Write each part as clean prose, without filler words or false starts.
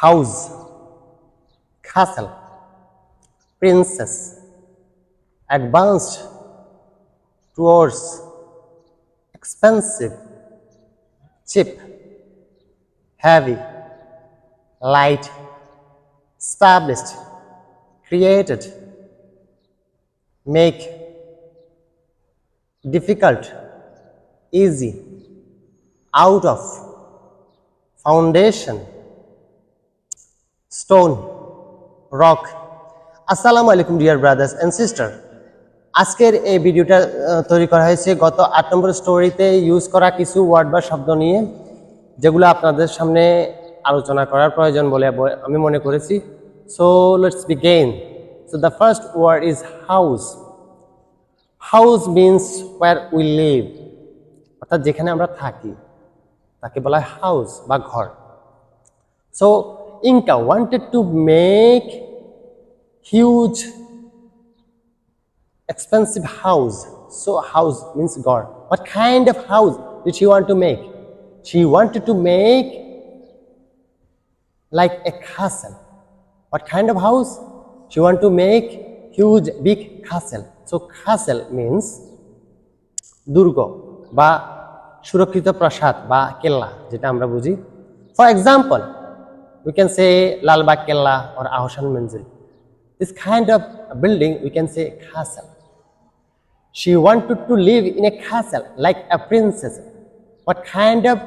house, castle, princess, advanced, towards, expensive, cheap, heavy, light, established, created, make, difficult, easy, out of, foundation, stone, rock. আসসালামু আলাইকুম dear brothers and sister. আজকের এই ভিডিওটা তৈরি করা হয়েছে গত 8 নম্বর স্টোরিতে ইউজ করা কিছু ওয়ার্ড বা শব্দ নিয়ে, যেগুলো আপনাদের সামনে আলোচনা করার প্রয়োজন বলে আমি মনে করেছি। So let's begin. So the first word is house. House means where we live, অর্থাৎ যেখানে আমরা থাকি তাকে বলা হয় হাউস বা ঘর। So Inca wanted to make huge expensive house. So house means God. What kind of house did she want to make? She wanted to make like a castle. What kind of house? She wanted to make huge big castle. So castle means দুর্গ বা সুরক্ষিত প্রাসাদ বা কেল্লা, যেটা আমরা বুঝি। For example, we can say Lalbagh Qila or Ahsan Manzil. This kind of building we can say castle. She wanted to live in a castle like a princess. What kind of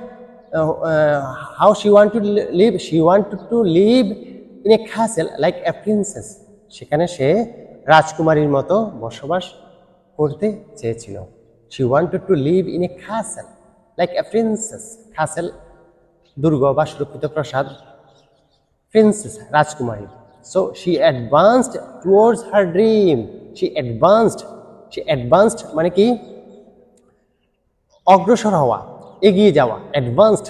how she wanted to live? She wanted to live in a castle like a princess. সেখানে সে রাজকুমারীর মতো বসবাস করতে চেয়েছিল। She wanted to live in a castle like a princess. Castle দুর্গ বা সুরক্ষিত প্রাসাদ, princess রাজকুমারী। So she advanced towards her dream. She advanced মানে কি? অগ্রসর হওয়া, এগিয়ে যাওয়া। Advanced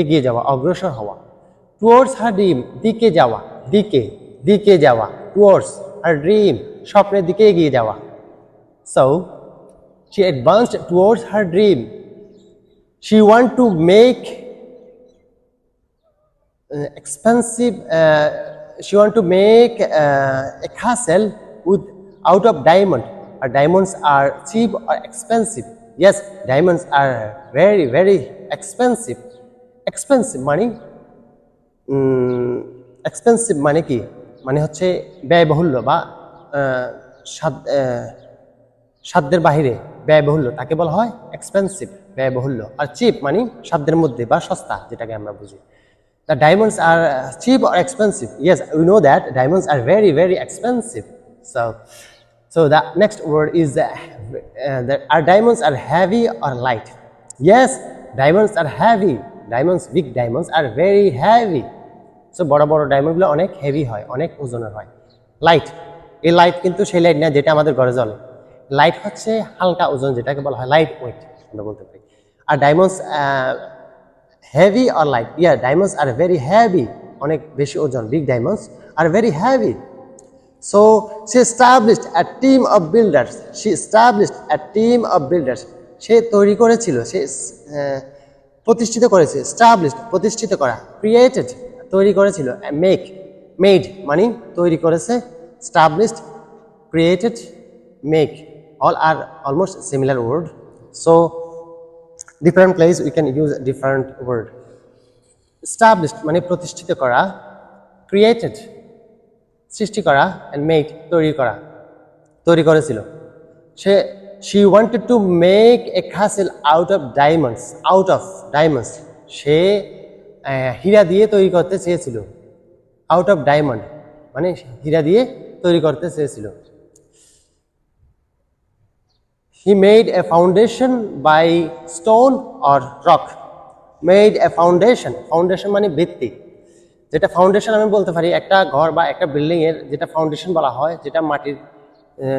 এগিয়ে যাওয়া, অগ্রসর হওয়া। Towards her dream দিকে যাওয়া, দিকে যাওয়া। Towards her dream স্বপ্নের দিকে এগিয়ে যাওয়া। So she advanced towards her dream. She want to make expensive she want to make a castle with out of diamond. Diamonds are cheap or expensive? Yes, diamonds are very very expensive. Expensive মানে expensive মানে কি? মানে হচ্ছে ব্যয়বহুল্য বা সাধ্যের বাহিরে ব্যয়বহুল্য, তাকে বলা হয় এক্সপেন্সিভ, ব্যয়বহুল্য। আর চিপ মানে সাধ্যের মধ্যে বা সস্তা, যেটাকে আমরা বুঝি। The diamonds are cheap or expensive? Yes, we know that diamonds are very very expensive. So the next word is are diamonds are heavy or light? Yes, diamonds are heavy. Diamonds, big diamonds are very heavy. So বড় বড় diamond গুলো অনেক heavy হয়, অনেক ওজনের হয়। Light, এই light কিন্তু সেই লাইট না যেটা আমাদের ঘরে জ্বলে। লাইট হচ্ছে হালকা ওজন, যেটাকে বলা হয় লাইট ওয়েট আমরা বলতে পারি। আর diamonds heavy or light? Yeah, diamonds are very heavy. অনেক বেশি ওজন, big diamonds are very heavy. So she established a team of builders. She established a team of builders. সে তৈরি করেছিল, সে প্রতিষ্ঠিত করেছে। established প্রতিষ্ঠিত করা, created তৈরি করেছিল, made মানে তৈরি করেছে, established, created, make all are almost similar word. So different place we can use a different word. Established মানে প্রতিষ্ঠিত করা, created সৃষ্টি করা, and made তৈরি করেছিল। she wanted to make a castle out of diamonds. সে হীরা দিয়ে তৈরি করতে চেয়েছিল। out of diamond মানে হীরা দিয়ে তৈরি করতে চেয়েছিল। He made a foundation by stone or rock. Made a foundation. Foundation মানে ভিত্তি। যেটা ফাউন্ডেশন আমি বলতে পারি একটা ঘর বা একটা বিল্ডিং এর যেটা ফাউন্ডেশন বলা হয়, যেটা মাটির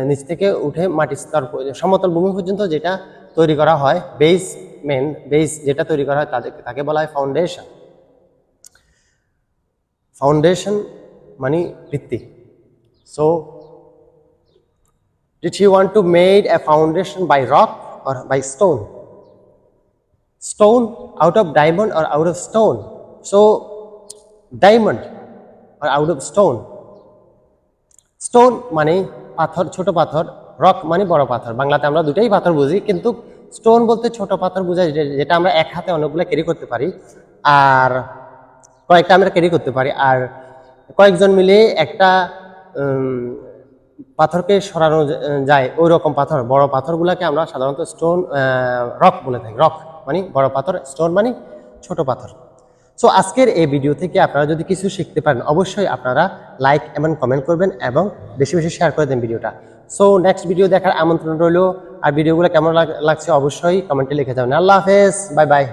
নিচ থেকে উঠে মাটির স্তর সমতল ভূমি পর্যন্ত যেটা তৈরি করা হয়, বেস যেটা তৈরি করা হয় তাকে বলা হয় ফাউন্ডেশন। ফাউন্ডেশন মানে ভিত্তি। So did she want to make a foundation by rock or by stone? Stone, out of diamond or out of stone? So diamond আর আউট অফ স্টোন। স্টোন মানে পাথর, ছোট পাথর, রক মানে বড় পাথর। বাংলাতে আমরা দুটাই পাথর বুঝি, কিন্তু স্টোন বলতে ছোট পাথর বোঝায় যেটা আমরা এক হাতে অনেকগুলো ক্যারি করতে পারি, আর কয়েকটা আমরা ক্যারি করতে পারি, আর কয়েকজন মিলে একটা পাথরকে সরানো যায়, ওই রকম পাথর। বড় পাথরগুলোকে আমরা সাধারণত স্টোন, রক বলে থাকি। রক মানে বড় পাথর, স্টোন মানে ছোট পাথর। সো আজকের এই ভিডিও থেকে আপনারা যদি কিছু শিখতে পারেন, অবশ্যই আপনারা লাইক এবং কমেন্ট করবেন এবং বেশি বেশি শেয়ার করে দেন ভিডিওটা। সো নেক্সট ভিডিও দেখার আমন্ত্রণ রইল, আর ভিডিওগুলো কেমন লাগছে অবশ্যই কমেন্টে লিখে যাবেন। আল্লাহ হাফেজ, বাই বাই।